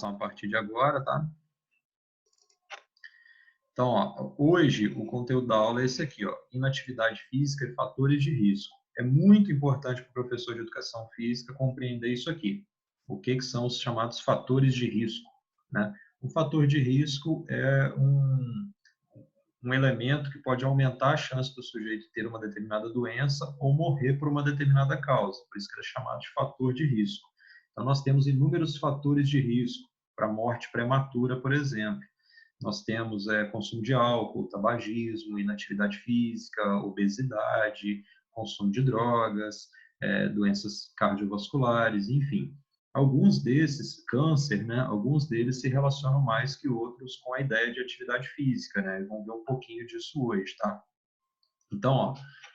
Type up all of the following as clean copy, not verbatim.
apresentação a partir de agora, tá? Então, ó, hoje o conteúdo da aula é esse aqui, ó, inatividade física e fatores de risco. É muito importante para o professor de educação física compreender isso aqui. O que são os chamados fatores de risco, né? O fator de risco é um elemento que pode aumentar a chance do sujeito ter uma determinada doença ou morrer por uma determinada causa, por isso que ele é chamado de fator de risco. Então, nós temos inúmeros fatores de risco para morte prematura, por exemplo. Nós temos consumo de álcool, tabagismo, inatividade física, obesidade, consumo de drogas, doenças cardiovasculares, enfim. Alguns desses, câncer, né, alguns deles se relacionam mais que outros com a ideia de atividade física, né? Vamos ver um pouquinho disso hoje, tá? Então, ó,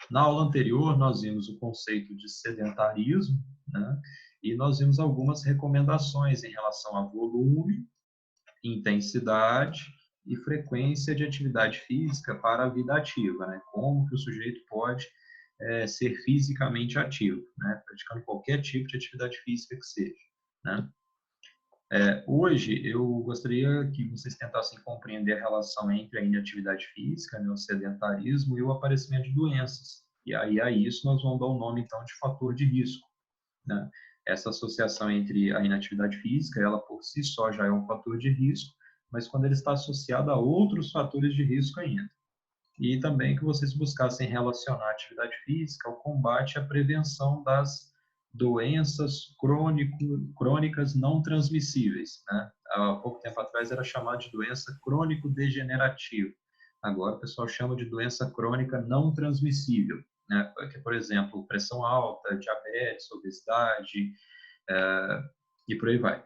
na aula anterior nós vimos o conceito de sedentarismo, né? E nós vimos algumas recomendações em relação a volume, intensidade e frequência de atividade física para a vida ativa, né? Como que o sujeito pode ser fisicamente ativo, né? Praticando qualquer tipo de atividade física que seja, né? Hoje, eu gostaria que vocês tentassem compreender a relação entre a inatividade física, né, o sedentarismo e o aparecimento de doenças. E aí, a isso, nós vamos dar o nome, então, de fator de risco, né? Essa associação entre a inatividade física, ela por si só já é um fator de risco, mas quando ele está associado a outros fatores de risco ainda. E também que vocês buscassem relacionar a atividade física ao combate e à prevenção das doenças crônicas não transmissíveis, né? Há pouco tempo atrás era chamado de doença crônico-degenerativa. Agora o pessoal chama de doença crônica não transmissível, né? Porque, por exemplo, pressão alta, diabetes, obesidade, e por aí vai.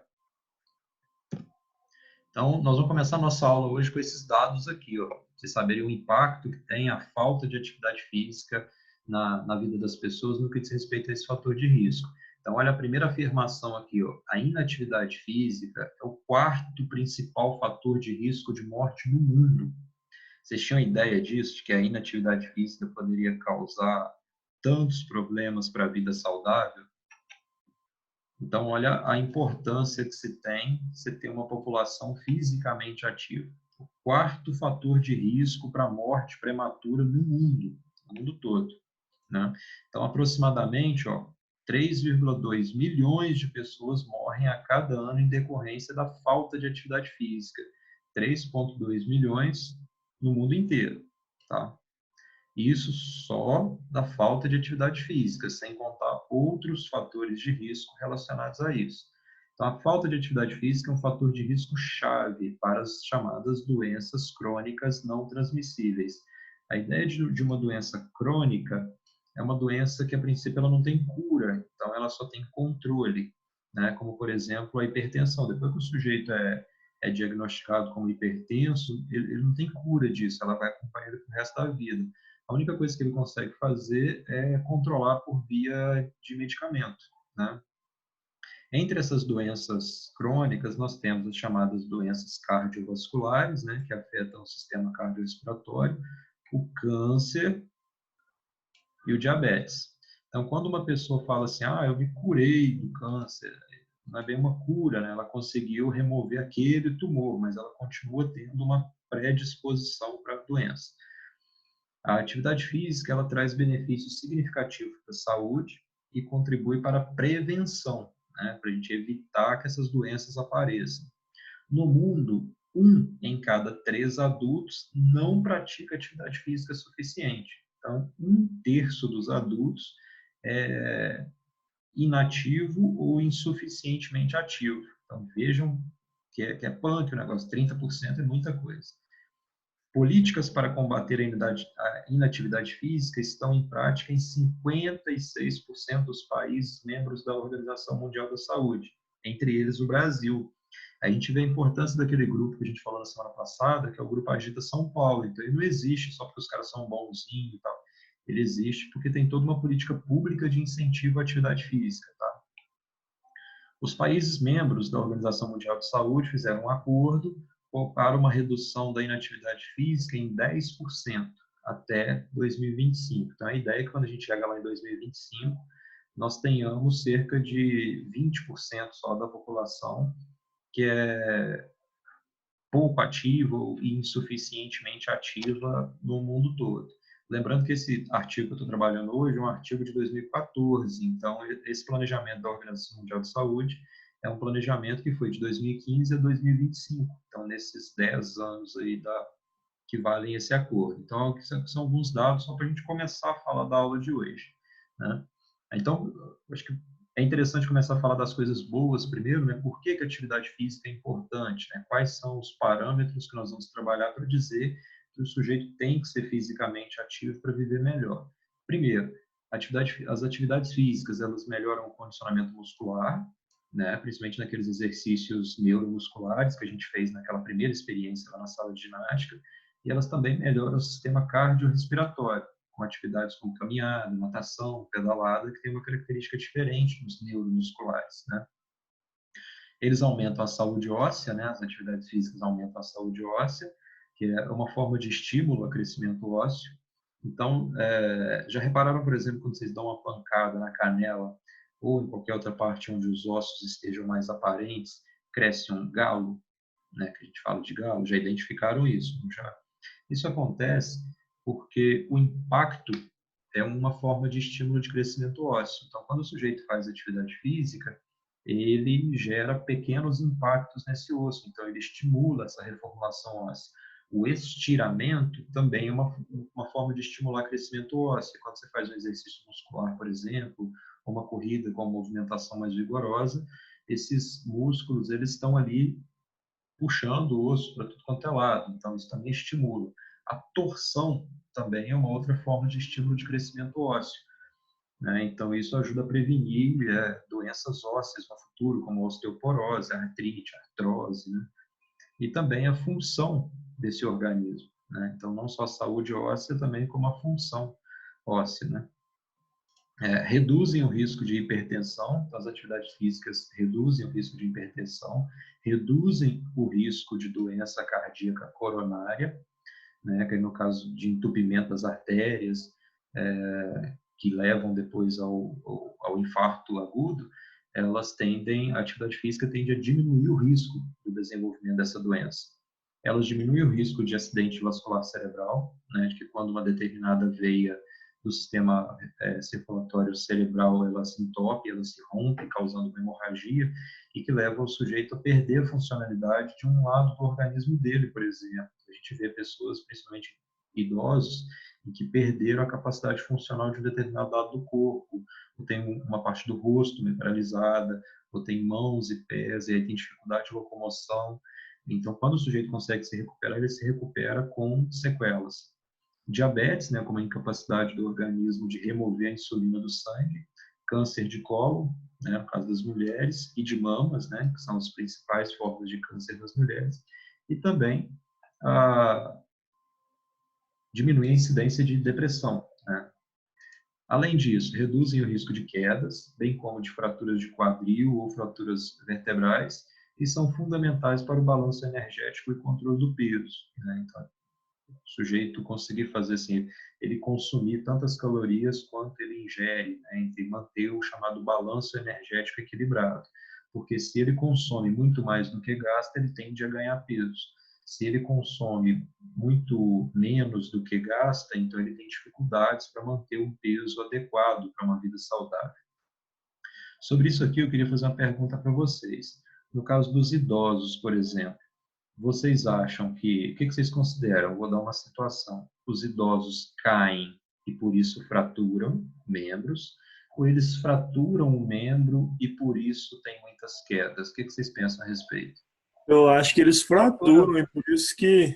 Então, nós vamos começar a nossa aula hoje com esses dados aqui, ó. Vocês saberem o impacto que tem a falta de atividade física na vida das pessoas no que diz respeito a esse fator de risco. Então, olha a primeira afirmação aqui, ó. A inatividade física é o quarto principal fator de risco de morte no mundo. Vocês tinham ideia disso, de que a inatividade física poderia causar tantos problemas para a vida saudável? Então, olha a importância que se tem você ter uma população fisicamente ativa. O quarto fator de risco para morte prematura no mundo todo, né? Então, aproximadamente, ó, 3,2 milhões de pessoas morrem a cada ano em decorrência da falta de atividade física. 3,2 milhões no mundo inteiro, tá? Isso só da falta de atividade física, sem contar outros fatores de risco relacionados a isso. Então, a falta de atividade física é um fator de risco chave para as chamadas doenças crônicas não transmissíveis. A ideia de uma doença crônica é uma doença que, a princípio, ela não tem cura, então ela só tem controle, né? Como, por exemplo, a hipertensão. Depois que o sujeito é diagnosticado como hipertenso, ele não tem cura disso, ela vai acompanhar ele para o resto da vida. A única coisa que ele consegue fazer é controlar por via de medicamento, né? Entre essas doenças crônicas, nós temos as chamadas doenças cardiovasculares, né, que afetam o sistema cardiorrespiratório, o câncer e o diabetes. Então, quando uma pessoa fala assim, eu me curei do câncer, não é bem uma cura, né? Ela conseguiu remover aquele tumor, mas ela continua tendo uma predisposição para a doença. A atividade física ela traz benefícios significativos para a saúde e contribui para a prevenção, né, para a gente evitar que essas doenças apareçam. No mundo, 1 em cada 3 adultos não pratica atividade física suficiente. Então, 1/3 dos adultos é inativo ou insuficientemente ativo. Então, vejam que é punk o negócio, 30% é muita coisa. Políticas para combater a inatividade física estão em prática em 56% dos países membros da Organização Mundial da Saúde, entre eles o Brasil. A gente vê a importância daquele grupo que a gente falou na semana passada, que é o Grupo Agita São Paulo. Então, ele não existe só porque os caras são bonzinhos e tal. Ele existe porque tem toda uma política pública de incentivo à atividade física, tá? Os países membros da Organização Mundial de Saúde fizeram um acordo para uma redução da inatividade física em 10% até 2025. Então, a ideia é que quando a gente chega lá em 2025, nós tenhamos cerca de 20% só da população que é pouco ativa e insuficientemente ativa no mundo todo. Lembrando que esse artigo que eu estou trabalhando hoje é um artigo de 2014, então esse planejamento da Organização Mundial de Saúde é um planejamento que foi de 2015 a 2025, então nesses 10 anos aí que valem esse acordo. Então, são alguns dados só para a gente começar a falar da aula de hoje, né? Então, acho que é interessante começar a falar das coisas boas primeiro, né? Por que que a atividade física é importante, né? Quais são os parâmetros que nós vamos trabalhar para dizer que o sujeito tem que ser fisicamente ativo para viver melhor? Primeiro, as atividades físicas, elas melhoram o condicionamento muscular, né? Principalmente naqueles exercícios neuromusculares que a gente fez naquela primeira experiência lá na sala de ginástica, e elas também melhoram o sistema cardiorrespiratório, com atividades como caminhada, natação, pedalada, que tem uma característica diferente nos neuromusculares, né? Eles aumentam a saúde óssea, né? As atividades físicas aumentam a saúde óssea, que é uma forma de estímulo ao crescimento ósseo. Então, já repararam, por exemplo, quando vocês dão uma pancada na canela ou em qualquer outra parte onde os ossos estejam mais aparentes, cresce um galo, né? Que a gente fala de galo, já identificaram isso, já? Isso acontece porque o impacto é uma forma de estímulo de crescimento ósseo. Então, quando o sujeito faz atividade física, ele gera pequenos impactos nesse osso, então ele estimula essa reformulação óssea. O estiramento também é uma forma de estimular crescimento ósseo. Quando você faz um exercício muscular, por exemplo, ou uma corrida com uma movimentação mais vigorosa, esses músculos eles estão ali puxando o osso para tudo quanto é lado, então isso também estimula. A torção também é uma outra forma de estímulo de crescimento ósseo, né? Então isso ajuda a prevenir doenças ósseas no futuro, como osteoporose, artrite, artrose, né? E também a função desse organismo, né? Então não só a saúde óssea, também como a função óssea, né? Reduzem o risco de hipertensão, então as atividades físicas reduzem o risco de hipertensão, reduzem o risco de doença cardíaca coronária, né, que é no caso de entupimento das artérias, que levam depois ao infarto agudo, a atividade física tende a diminuir o risco do desenvolvimento dessa doença. Elas diminuem o risco de acidente vascular cerebral, né, de que quando uma determinada veia do sistema circulatório cerebral ela se entope, ela se rompe, causando uma hemorragia, e que leva o sujeito a perder a funcionalidade de um lado do organismo dele, por exemplo. A gente vê pessoas, principalmente idosos, em que perderam a capacidade funcional de um determinado lado do corpo, ou tem uma parte do rosto meio paralisada, ou tem mãos e pés, e aí tem dificuldade de locomoção. Então, quando o sujeito consegue se recuperar, ele se recupera com sequelas. Diabetes, né, como a incapacidade do organismo de remover a insulina do sangue, câncer de colo, né, no caso das mulheres, e de mamas, né, que são as principais formas de câncer das mulheres, e também diminuir a incidência de depressão, né? Além disso, reduzem o risco de quedas, bem como de fraturas de quadril ou fraturas vertebrais, e são fundamentais para o balanço energético e controle do peso, né? Então, o sujeito conseguir fazer assim, ele consumir tantas calorias quanto ele ingere, né? E manter o chamado balanço energético equilibrado. Porque se ele consome muito mais do que gasta, ele tende a ganhar peso. Se ele consome muito menos do que gasta, então ele tem dificuldades para manter um peso adequado para uma vida saudável. Sobre isso aqui, eu queria fazer uma pergunta para vocês. No caso dos idosos, por exemplo, vocês acham o que vocês consideram? Vou dar uma situação. Os idosos caem e por isso fraturam membros, ou eles fraturam o membro e por isso tem muitas quedas? O que vocês pensam a respeito? Eu acho que eles fraturam e por isso que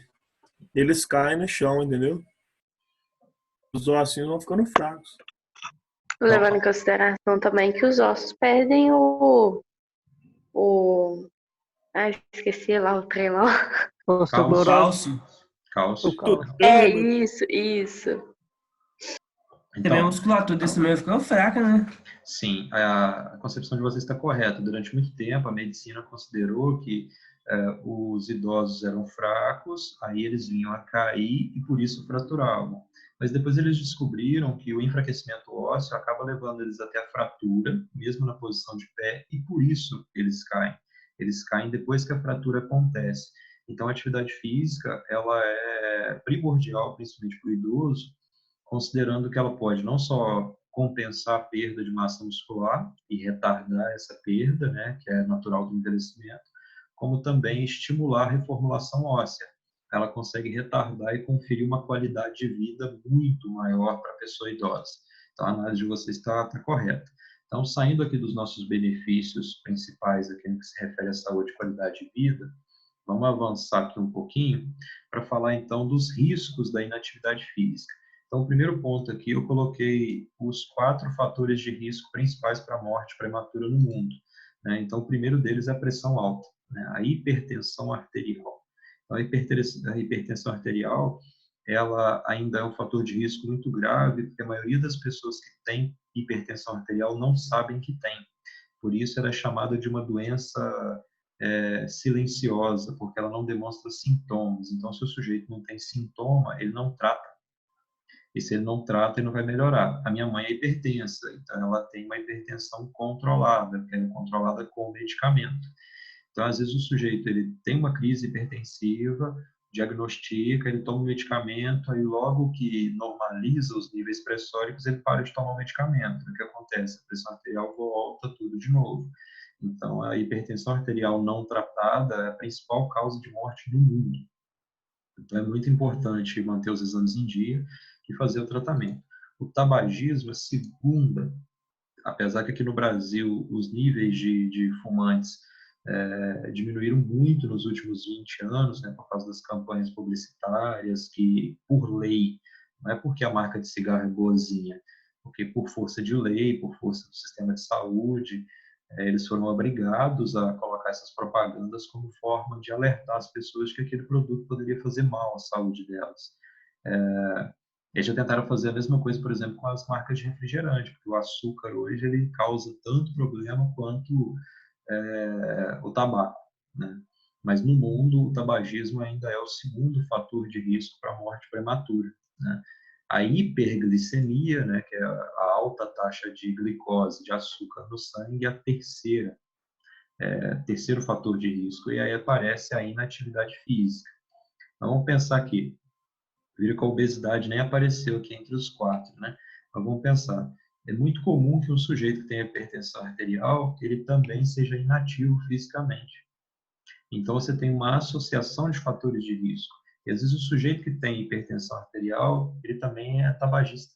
eles caem no chão, entendeu? Os ossinhos vão ficando fracos. Levando em consideração também que os ossos perdem esqueci lá o trem lá. Cálcio. Cálcio. É isso. Também a musculatura desse meio ficou fraca, né? Sim, a concepção de vocês está correta. Durante muito tempo, a medicina considerou que os idosos eram fracos, aí eles vinham a cair e por isso fraturavam. Mas depois eles descobriram que o enfraquecimento ósseo acaba levando eles até a fratura, mesmo na posição de pé, e por isso eles caem. eles caem depois que a fratura acontece. Então, a atividade física, ela é primordial, principalmente para o idoso, considerando que ela pode não só compensar a perda de massa muscular e retardar essa perda, né, que é natural do envelhecimento, como também estimular a reformulação óssea. Ela consegue retardar e conferir uma qualidade de vida muito maior para a pessoa idosa. Então, a análise de vocês está correta. Então, saindo aqui dos nossos benefícios principais, aqui no que se refere à saúde e qualidade de vida, vamos avançar aqui um pouquinho para falar, então, dos riscos da inatividade física. Então, o primeiro ponto aqui, eu coloquei os 4 fatores de risco principais para a morte prematura no mundo, né? Então, o primeiro deles é a pressão alta, né? A hipertensão arterial. Então, a hipertensão arterial, ela ainda é um fator de risco muito grave, porque a maioria das pessoas que têm hipertensão arterial não sabem que tem. Por isso, ela é chamada de uma doença silenciosa, porque ela não demonstra sintomas. Então, se o sujeito não tem sintoma, ele não trata. E se ele não trata, ele não vai melhorar. A minha mãe é hipertensa, então ela tem uma hipertensão controlada, que é controlada com medicamento. Então, às vezes, o sujeito ele tem uma crise hipertensiva, diagnostica, ele toma um medicamento, aí logo que normaliza os níveis pressóricos, ele para de tomar o medicamento. O que acontece? A pressão arterial volta tudo de novo. Então, a hipertensão arterial não tratada é a principal causa de morte no mundo. Então, é muito importante manter os exames em dia e fazer o tratamento. O tabagismo é a segunda, apesar que aqui no Brasil os níveis de fumantes diminuíram muito nos últimos 20 anos, né, por causa das campanhas publicitárias, que por lei, não é porque a marca de cigarro é boazinha, porque por força de lei, por força do sistema de saúde, eles foram obrigados a colocar essas propagandas como forma de alertar as pessoas que aquele produto poderia fazer mal à saúde delas. Eles já tentaram fazer a mesma coisa, por exemplo, com as marcas de refrigerante, porque o açúcar hoje ele causa tanto problema quanto o tabaco, né? Mas no mundo o tabagismo ainda é o segundo fator de risco para a morte prematura, né? A hiperglicemia, né, que é a alta taxa de glicose, de açúcar no sangue, é a terceiro fator de risco, e aí aparece a inatividade física. Então, vamos pensar aqui, viram que a obesidade nem apareceu aqui entre os 4, né? Mas vamos pensar, é muito comum que um sujeito que tenha hipertensão arterial, ele também seja inativo fisicamente. Então, você tem uma associação de fatores de risco. E às vezes o sujeito que tem hipertensão arterial, ele também é tabagista.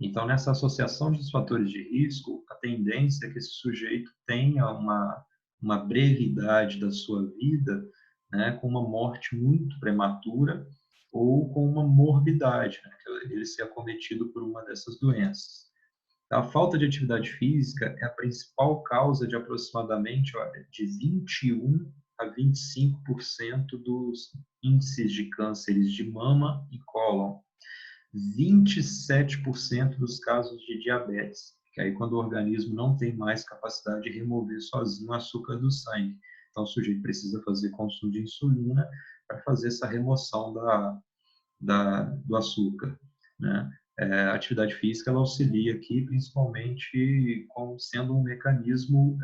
Então, nessa associação de fatores de risco, a tendência é que esse sujeito tenha uma brevidade da sua vida, né, com uma morte muito prematura ou com uma morbidade, né, que ele ser acometido por uma dessas doenças. A falta de atividade física é a principal causa de aproximadamente, olha, de 21 a 25% dos índices de cânceres de mama e cólon. 27% dos casos de diabetes, que aí quando o organismo não tem mais capacidade de remover sozinho o açúcar do sangue. Então, o sujeito precisa fazer consumo de insulina para fazer essa remoção do açúcar, né? A atividade física ela auxilia aqui, principalmente como sendo um mecanismo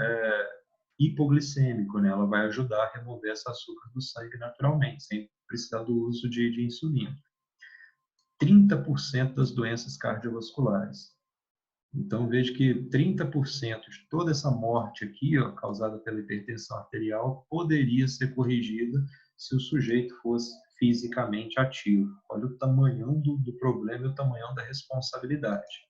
hipoglicêmico, né? Ela vai ajudar a remover esse açúcar do sangue naturalmente, sem precisar do uso de insulina. 30% das doenças cardiovasculares. Então, veja que 30% de toda essa morte aqui, ó, causada pela hipertensão arterial, poderia ser corrigida se o sujeito fosse fisicamente ativo. Olha o tamanhão do problema e o tamanhão da responsabilidade.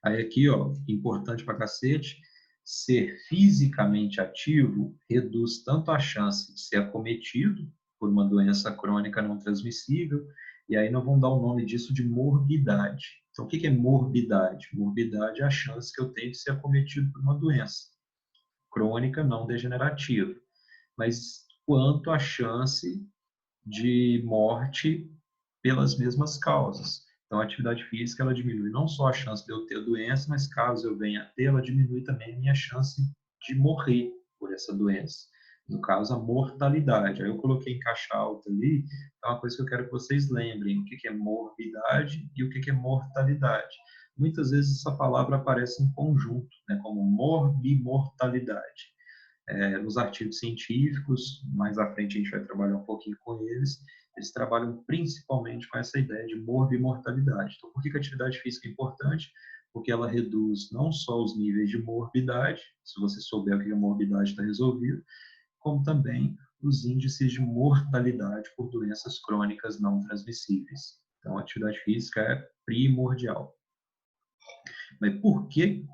Aí aqui, ó, importante pra cacete, ser fisicamente ativo reduz tanto a chance de ser acometido por uma doença crônica não transmissível, e aí nós vamos dar o nome disso de morbidade. Então, o que é morbidade? Morbidade é a chance que eu tenho de ser acometido por uma doença crônica não degenerativa. Mas quanto a chance de morte pelas mesmas causas. Então, a atividade física, ela diminui não só a chance de eu ter a doença, mas caso eu venha a ter, ela diminui também a minha chance de morrer por essa doença. No caso, a mortalidade. Aí eu coloquei em caixa alta ali, é uma coisa que eu quero que vocês lembrem, o que é morbidade e o que é mortalidade. Muitas vezes essa palavra aparece em conjunto, né, como morbimortalidade. Nos artigos científicos, mais à frente a gente vai trabalhar um pouquinho com eles trabalham principalmente com essa ideia de morbimortalidade. Então, por que a atividade física é importante? Porque ela reduz não só os níveis de morbidade, se você souber o que é morbidade, está resolvido, como também os índices de mortalidade por doenças crônicas não transmissíveis. Então, a atividade física é primordial. Mas por que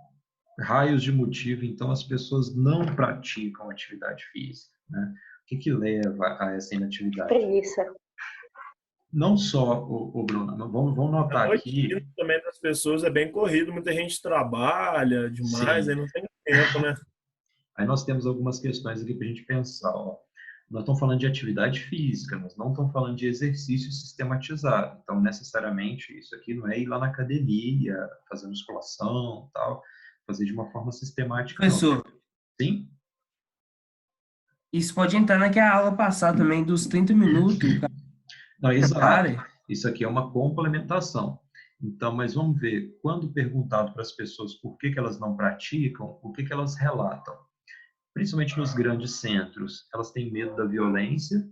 raios de motivo, então, as pessoas não praticam atividade física? Né? O que leva a essa inatividade? Preguiça. Não só, o Bruno, vamos notar aqui... A também das pessoas é bem corrido, muita gente trabalha demais, aí não tem tempo, né? Aí nós temos algumas questões aqui para a gente pensar. Ó. Nós estamos falando de atividade física, nós não estamos falando de exercício sistematizado. Então, necessariamente, isso aqui não é ir lá na academia, fazer musculação, tal, fazer de uma forma sistemática. Professor, sim? Isso pode entrar naquela aula passada também, dos 30 minutos. Não, exato. Isso aqui é uma complementação. Então, mas vamos ver, quando perguntado para as pessoas por que elas não praticam, o que elas relatam? Principalmente nos grandes centros, elas têm medo da violência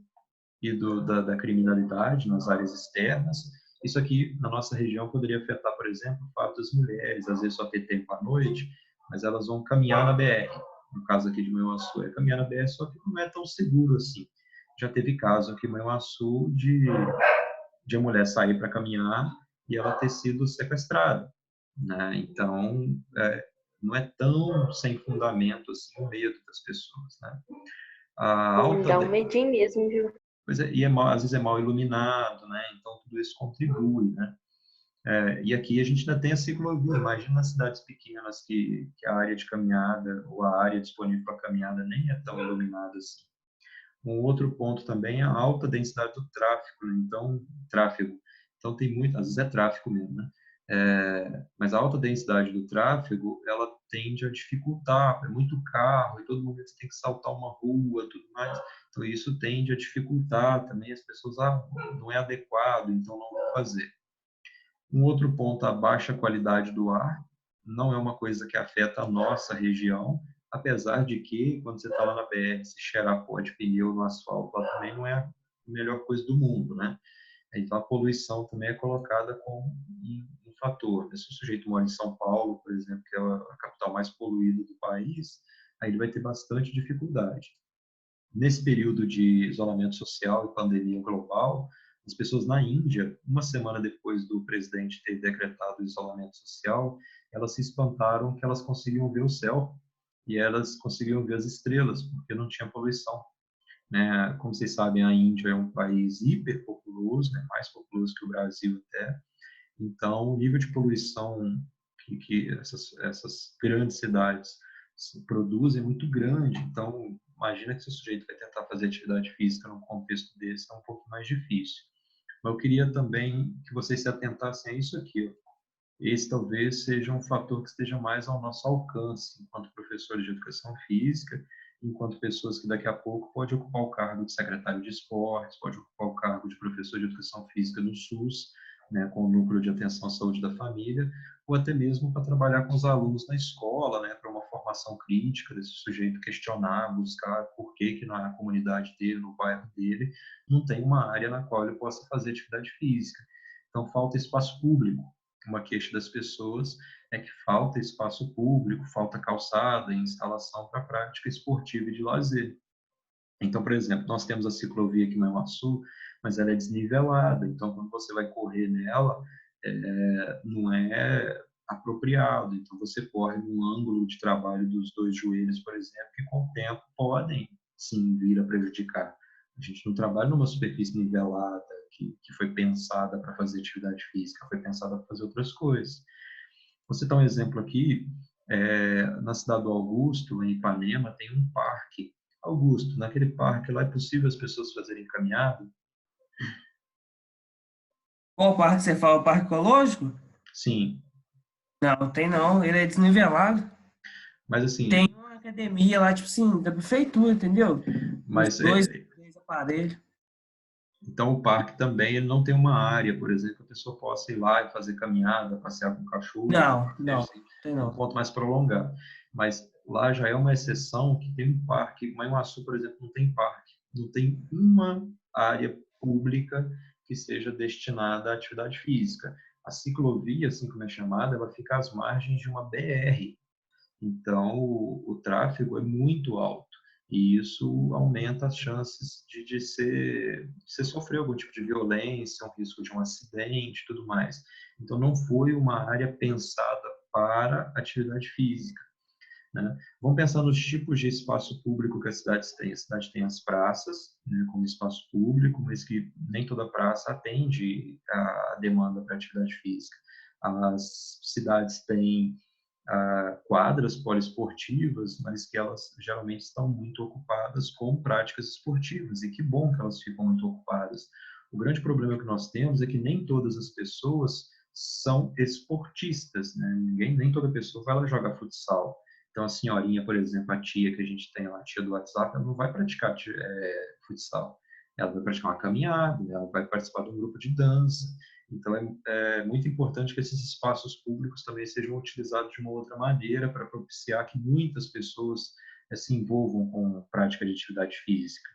e da criminalidade nas áreas externas. Isso aqui, na nossa região, poderia afetar, por exemplo, o fato das mulheres, às vezes só ter tempo à noite, mas elas vão caminhar na BR. No caso aqui de Manhuaçu, é caminhar na BR, só que não é tão seguro assim. Já teve caso aqui em Manhuaçu de a mulher sair para caminhar e ela ter sido sequestrada. Né? Então, não é tão sem fundamento assim o medo das pessoas. Né? Dá um medinho mesmo, viu? Pois é, e às vezes é mal iluminado, né? Então tudo isso contribui, né? E aqui a gente ainda tem a ciclovia. Imagina nas cidades pequenas que a área de caminhada ou a área disponível para caminhada nem é tão iluminada assim. Um outro ponto também é a alta densidade do tráfego, né? Então, tráfego. Então tem muito, às vezes é tráfego mesmo, né? Mas a alta densidade do tráfego, ela tende a dificultar, é muito carro, e todo momento você tem que saltar uma rua, tudo mais. Então isso tende a dificultar também as pessoas, não é adequado, então não vou fazer. Um outro ponto, a baixa qualidade do ar, não é uma coisa que afeta a nossa região, apesar de que, quando você está lá na BR, se cheirar pó de pneu no asfalto, ela também não é a melhor coisa do mundo, né? Então, a poluição também é colocada como um fator. Se o sujeito mora em São Paulo, por exemplo, que é a capital mais poluída do país, aí ele vai ter bastante dificuldade. Nesse período de isolamento social e pandemia global, as pessoas na Índia, uma semana depois do presidente ter decretado o isolamento social, elas se espantaram que elas conseguiam ver o céu e elas conseguiam ver as estrelas, porque não tinha poluição. Né? Como vocês sabem, a Índia é um país hiperpopuloso, né? Mais populoso que o Brasil até. Então, o nível de poluição que essas grandes cidades produzem é muito grande. Então, imagina que se o sujeito vai tentar fazer atividade física num contexto desse, é um pouco mais difícil. Mas eu queria também que vocês se atentassem a isso aqui. Esse talvez seja um fator que esteja mais ao nosso alcance, enquanto professores de educação física, enquanto pessoas que daqui a pouco pode ocupar o cargo de secretário de esportes, pode ocupar o cargo de professor de educação física no SUS, né, com o núcleo de atenção à saúde da família, ou até mesmo para trabalhar com os alunos na escola, né, para uma formação crítica desse sujeito, questionar, buscar por que na comunidade dele, no bairro dele, não tem uma área na qual ele possa fazer atividade física. Então, falta espaço público. Uma queixa das pessoas é que falta espaço público, falta calçada e instalação para prática esportiva e de lazer. Então, por exemplo, nós temos a ciclovia aqui em Manhuaçu, mas ela é desnivelada, então quando você vai correr nela, não é apropriado. Então, você corre num ângulo de trabalho dos dois joelhos, por exemplo, que com o tempo podem, sim, vir a prejudicar. A gente não trabalha numa superfície nivelada, que foi pensada para fazer atividade física, foi pensada para fazer outras coisas. Vou citar um exemplo aqui, na cidade do Augusto, em Ipanema, tem um parque. Augusto, naquele parque lá é possível as pessoas fazerem caminhada? Qual parque você fala? O parque ecológico? Sim. Não, tem não. Ele é desnivelado. Mas assim... Tem uma academia lá, tipo assim, da prefeitura, entendeu? Mas, três aparelhos. Então, o parque também ele não tem uma área, por exemplo, que a pessoa possa ir lá e fazer caminhada, passear com o cachorro. Não, Assim, tem não. um ponto mais prolongado. Mas lá já é uma exceção que tem um parque. Manhuaçu, por exemplo, não tem parque, não tem uma área pública que seja destinada à atividade física. A ciclovia, assim como é chamada, ela fica às margens de uma BR. Então, o tráfego é muito alto e isso aumenta as chances de você sofrer algum tipo de violência, um risco de um acidente e tudo mais. Então, não foi uma área pensada para atividade física, né? Vamos pensar nos tipos de espaço público que a cidade tem. A cidade tem as praças, né, como espaço público, mas que nem toda praça atende a demanda para atividade física. As cidades têm quadras poliesportivas, mas que elas geralmente estão muito ocupadas com práticas esportivas, e que bom que elas ficam muito ocupadas. O grande problema que nós temos é que nem todas as pessoas são esportistas, né? Nem toda pessoa vai lá jogar futsal. Então, a senhorinha, por exemplo, a tia que a gente tem lá, a tia do WhatsApp, ela não vai praticar futsal. Ela vai praticar uma caminhada, ela vai participar de um grupo de dança. Então, é muito importante que esses espaços públicos também sejam utilizados de uma outra maneira para propiciar que muitas pessoas se envolvam com a prática de atividade física.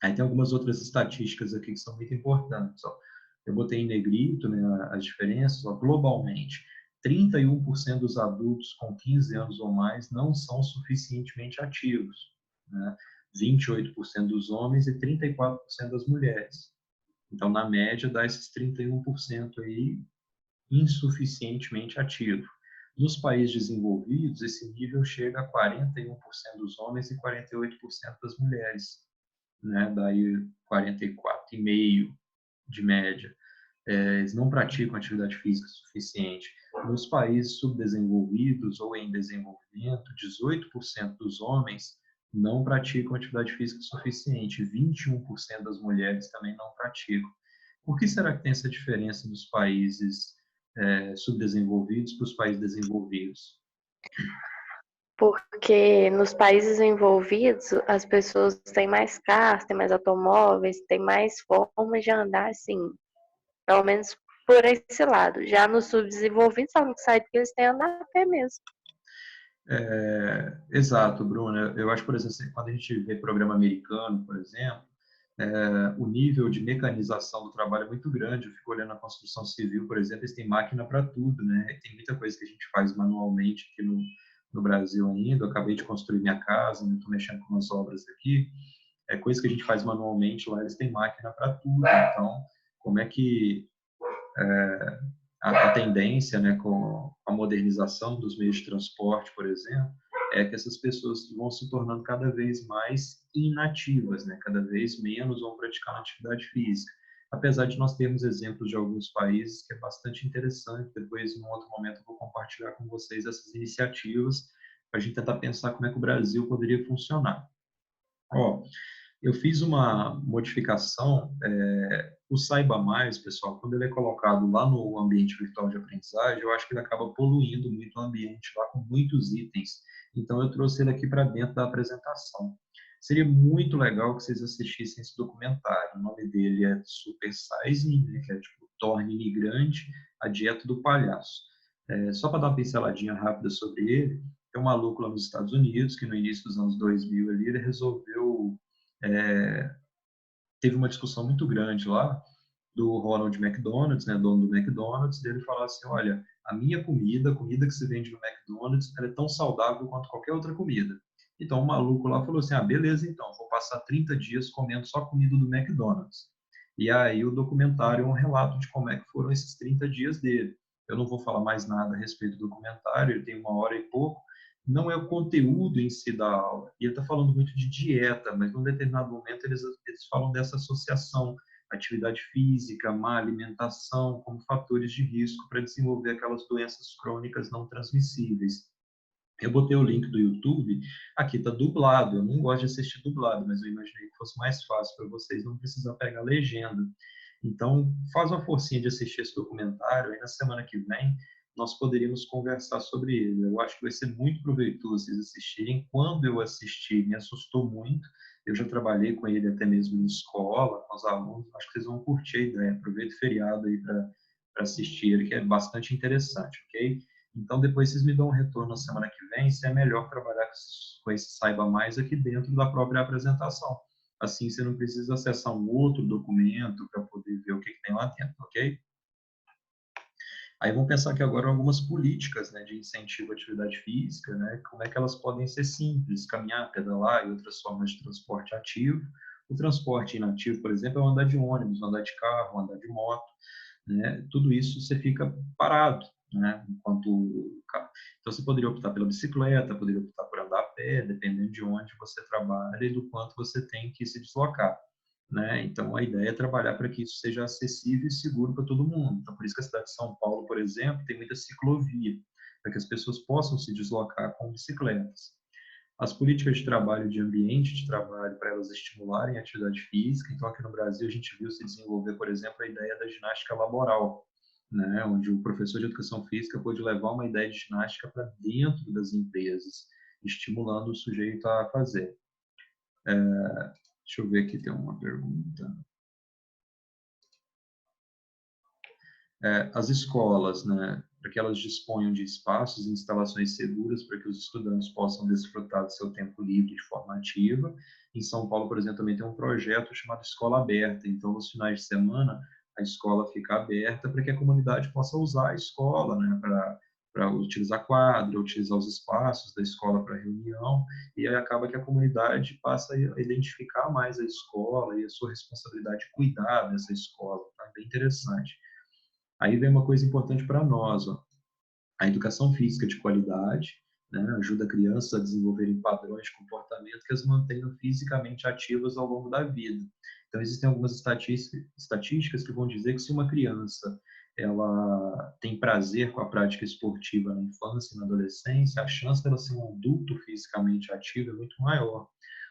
Aí tem algumas outras estatísticas aqui que são muito importantes. Ó. Eu botei em negrito, né, as diferenças. Ó, globalmente, 31% dos adultos com 15 anos ou mais não são suficientemente ativos, né? 28% dos homens e 34% das mulheres. Então, na média, dá esses 31% aí insuficientemente ativo. Nos países desenvolvidos, esse nível chega a 41% dos homens e 48% das mulheres, né? Daí 44,5% de média. Eles não praticam atividade física suficiente. Nos países subdesenvolvidos ou em desenvolvimento, 18% dos homens não praticam atividade física suficiente, 21% das mulheres também não praticam. Por que será que tem essa diferença nos países subdesenvolvidos para os países desenvolvidos? Porque nos países envolvidos, as pessoas têm mais carros, têm mais automóveis, têm mais formas de andar, assim, pelo menos por esse lado. Já nos subdesenvolvidos, a única saída que eles têm é andar a pé mesmo. Exato, Bruno. Eu acho, por exemplo, quando a gente vê programa americano, por exemplo, o nível de mecanização do trabalho é muito grande. Eu fico olhando a construção civil, por exemplo, eles têm máquina para tudo, né? Tem muita coisa que a gente faz manualmente aqui no Brasil ainda. Eu acabei de construir minha casa, estou mexendo com umas obras aqui. É coisa que a gente faz manualmente, lá eles têm máquina para tudo. Então, como é que a tendência, né, com a modernização dos meios de transporte, por exemplo, é que essas pessoas vão se tornando cada vez mais inativas, né, cada vez menos vão praticar uma atividade física. Apesar de nós termos exemplos de alguns países que é bastante interessante, depois, em um outro momento, eu vou compartilhar com vocês essas iniciativas para a gente tentar pensar como é que o Brasil poderia funcionar. Ó, eu fiz uma modificação, o Saiba Mais, pessoal, quando ele é colocado lá no ambiente virtual de aprendizagem, eu acho que ele acaba poluindo muito o ambiente lá com muitos itens. Então, eu trouxe ele aqui para dentro da apresentação. Seria muito legal que vocês assistissem esse documentário. O nome dele é Super Size, né, que é tipo Torne-me Grande, a Dieta do Palhaço. Só para dar uma pinceladinha rápida sobre ele, tem um maluco lá nos Estados Unidos que no início dos anos 2000 ali, ele resolveu teve uma discussão muito grande lá do Ronald McDonald's, né, dono do McDonald's, dele falar assim, olha, a minha comida, a comida que se vende no McDonald's, ela é tão saudável quanto qualquer outra comida. Então o maluco lá falou assim, beleza, então, vou passar 30 dias comendo só comida do McDonald's. E aí o documentário é um relato de como é que foram esses 30 dias dele. Eu não vou falar mais nada a respeito do documentário, ele tem 1 hora e pouco, não é o conteúdo em si da aula. E ele está falando muito de dieta, mas num determinado momento eles falam dessa associação, atividade física, má alimentação, como fatores de risco para desenvolver aquelas doenças crônicas não transmissíveis. Eu botei o link do YouTube, aqui está dublado, eu não gosto de assistir dublado, mas eu imaginei que fosse mais fácil para vocês não precisar pegar legenda. Então, faz uma forcinha de assistir esse documentário, aí na semana que vem nós poderíamos conversar sobre ele. Eu acho que vai ser muito proveitoso vocês assistirem. Quando eu assisti, me assustou muito. Eu já trabalhei com ele até mesmo em escola, com os alunos. Acho que vocês vão curtir a ideia. Aproveita o feriado aí para assistir ele, que é bastante interessante, ok? Então, depois vocês me dão um retorno na semana que vem se é melhor trabalhar com esse saiba mais aqui dentro da própria apresentação. Assim, você não precisa acessar um outro documento para poder ver o que tem lá dentro, ok? Aí vamos pensar aqui agora algumas políticas, né, de incentivo à atividade física, né, como é que elas podem ser simples, caminhar, pedalar e outras formas de transporte ativo. O transporte inativo, por exemplo, é o andar de ônibus, o andar de carro, o andar de moto, né, tudo isso você fica parado, né, enquanto... Então você poderia optar pela bicicleta, poderia optar por andar a pé, dependendo de onde você trabalha e do quanto você tem que se deslocar. Né? Então, a ideia é trabalhar para que isso seja acessível e seguro para todo mundo. Então, por isso que a cidade de São Paulo, por exemplo, tem muita ciclovia, para que as pessoas possam se deslocar com bicicletas. As políticas de trabalho, de ambiente de trabalho, para elas estimularem a atividade física. Então, aqui no Brasil, a gente viu se desenvolver, por exemplo, a ideia da ginástica laboral, né? Onde o professor de educação física pôde levar uma ideia de ginástica para dentro das empresas, estimulando o sujeito a fazer. Deixa eu ver aqui, tem uma pergunta. As escolas, né, para que elas disponham de espaços e instalações seguras para que os estudantes possam desfrutar do seu tempo livre de forma ativa. Em São Paulo, por exemplo, também tem um projeto chamado Escola Aberta. Então, nos finais de semana, a escola fica aberta para que a comunidade possa usar a escola, né, para utilizar a quadra, utilizar os espaços da escola para reunião, e aí acaba que a comunidade passa a identificar mais a escola e a sua responsabilidade de cuidar dessa escola. Tá? Bem interessante. Aí vem uma coisa importante para nós, ó. A educação física de qualidade, né, ajuda crianças a desenvolverem padrões de comportamento que as mantenham fisicamente ativas ao longo da vida. Então, existem algumas estatísticas que vão dizer que se uma criança ela tem prazer com a prática esportiva na infância e na adolescência, a chance dela ser um adulto fisicamente ativo é muito maior.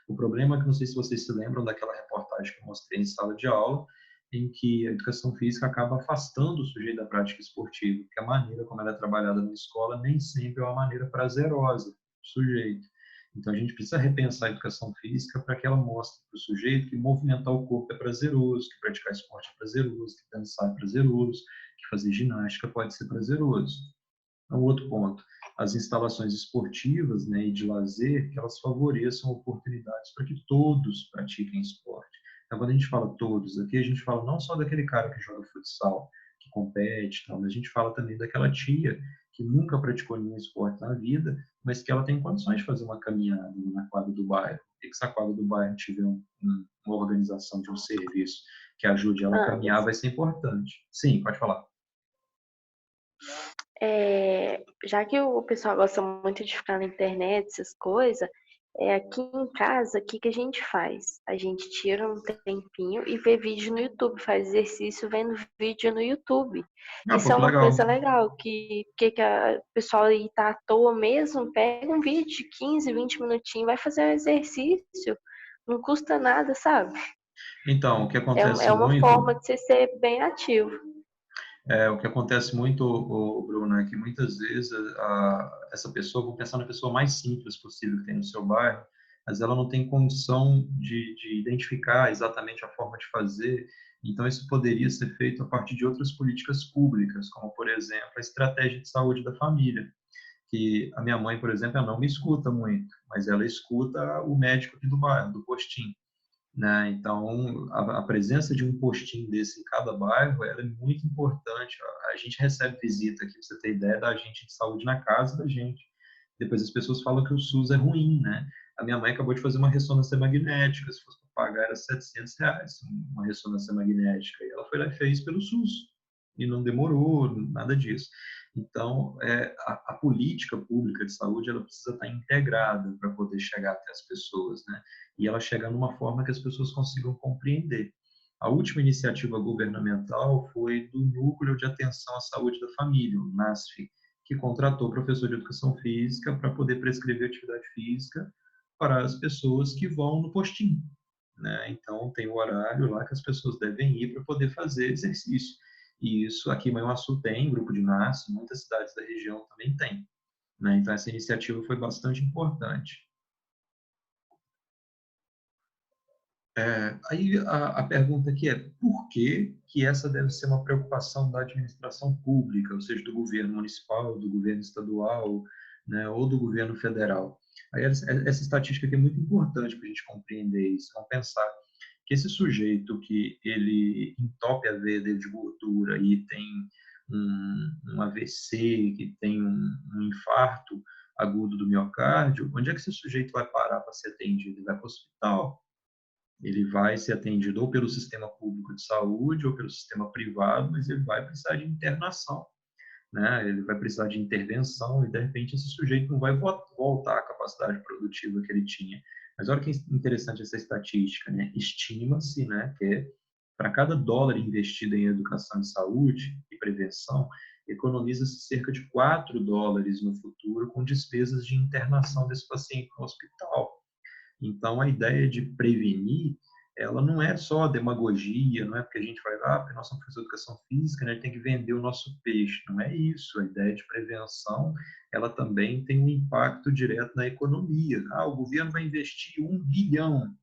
O problema é que, não sei se vocês se lembram daquela reportagem que eu mostrei em sala de aula, em que a educação física acaba afastando o sujeito da prática esportiva, porque a maneira como ela é trabalhada na escola nem sempre é uma maneira prazerosa do sujeito. Então, a gente precisa repensar a educação física para que ela mostre para o sujeito que movimentar o corpo é prazeroso, que praticar esporte é prazeroso, que dançar é prazeroso, que fazer ginástica pode ser prazeroso. Um outro ponto, as instalações esportivas, né, e de lazer, que elas favoreçam oportunidades para que todos pratiquem esporte. Então, quando a gente fala todos aqui, a gente fala não só daquele cara que joga futsal, que compete, tal, mas a gente fala também daquela tia que nunca praticou nenhum esporte na vida, mas que ela tem condições de fazer uma caminhada na quadra do bairro. E que se a quadra do bairro tiver uma organização de um serviço que ajude ela a caminhar, vai ser importante. Sim, pode falar. Já que o pessoal gosta muito de ficar na internet, essas coisas, aqui em casa, o que a gente faz? A gente tira um tempinho e vê vídeo no YouTube, faz exercício vendo vídeo no YouTube. Isso Pô, é que uma legal. coisa legal, que o pessoal aí tá à toa mesmo, pega um vídeo de 15, 20 minutinhos, vai fazer um exercício, não custa nada, sabe? Então, o que É, acontece é uma muito forma de você ser bem ativo. o que acontece muito, Bruno, é que muitas vezes essa pessoa, vou pensar na pessoa mais simples possível que tem no seu bairro, mas ela não tem condição de identificar exatamente a forma de fazer. Então, isso poderia ser feito a partir de outras políticas públicas, como, por exemplo, a estratégia de saúde da família. Que a minha mãe, por exemplo, ela não me escuta muito, mas ela escuta o médico aqui do bairro, do postinho. Né? Então, a presença de um postinho desse em cada bairro ela é muito importante. A gente recebe visita aqui, para você ter ideia, da agente de saúde na casa da gente. Depois as pessoas falam que o SUS é ruim, né? A minha mãe acabou de fazer uma ressonância magnética, se fosse para pagar era R$ 700, uma ressonância magnética. E ela foi lá e fez pelo SUS. E não demorou, nada disso. Então, a política pública de saúde ela precisa estar integrada para poder chegar até as pessoas, né? E ela chegar numa forma que as pessoas consigam compreender. A última iniciativa governamental foi do Núcleo de Atenção à Saúde da Família, o NASF, que contratou professor de educação física para poder prescrever atividade física para as pessoas que vão no postinho. Né? Então, tem o horário lá que as pessoas devem ir para poder fazer exercício. E isso aqui em Manhuaçu tem, grupo de NASF, muitas cidades da região também tem. Né? Então, essa iniciativa foi bastante importante. Aí a pergunta aqui é, por que essa deve ser uma preocupação da administração pública, ou seja, do governo municipal, do governo estadual, né, ou do governo federal? Aí essa estatística aqui é muito importante para a gente compreender isso. Vamos pensar que esse sujeito que ele entope a veia dele de gordura e tem um AVC, que tem um infarto agudo do miocárdio, onde é que esse sujeito vai parar para ser atendido? Ele vai para o hospital. Ele vai ser atendido ou pelo sistema público de saúde ou pelo sistema privado, mas ele vai precisar de internação, né? Ele vai precisar de intervenção e, de repente, esse sujeito não vai voltar à capacidade produtiva que ele tinha. Mas olha que interessante essa estatística, né? Estima-se, né, que para cada dólar investido em educação e saúde e prevenção, economiza-se cerca de 4 dólares no futuro com despesas de internação desse paciente no hospital. Então, a ideia de prevenir, ela não é só demagogia, não é porque a gente vai lá, porque nós somos professores de educação física, né, a gente tem que vender o nosso peixe. Não é isso. A ideia de prevenção, ela também tem um impacto direto na economia. O governo vai investir R$ 1 bilhão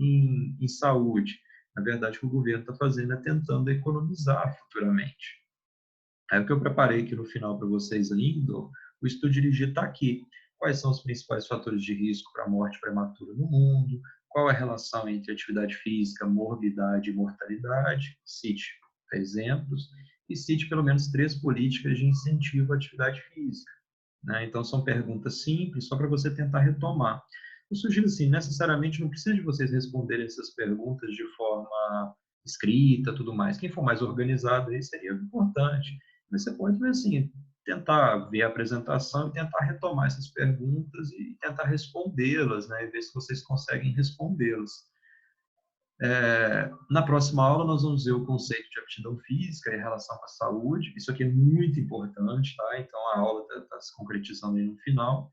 em saúde. Na verdade, o que o governo está fazendo é tentando economizar futuramente. Aí o que eu preparei aqui no final para vocês ainda, o estudo dirigido está aqui. Quais são os principais fatores de risco para a morte prematura no mundo? Qual é a relação entre atividade física, morbidade e mortalidade? Cite exemplos e cite pelo menos 3 políticas de incentivo à atividade física, né? Então, são perguntas simples, só para você tentar retomar. Eu sugiro assim, necessariamente não precisa de vocês responderem essas perguntas de forma escrita, tudo mais. Quem for mais organizado aí seria importante. Mas você pode, assim, tentar ver a apresentação e tentar retomar essas perguntas e tentar respondê-las, né? E ver se vocês conseguem respondê-las. Na próxima aula, nós vamos ver o conceito de aptidão física e relação com a saúde. Isso aqui é muito importante, tá? Então, a aula está se concretizando aí no final.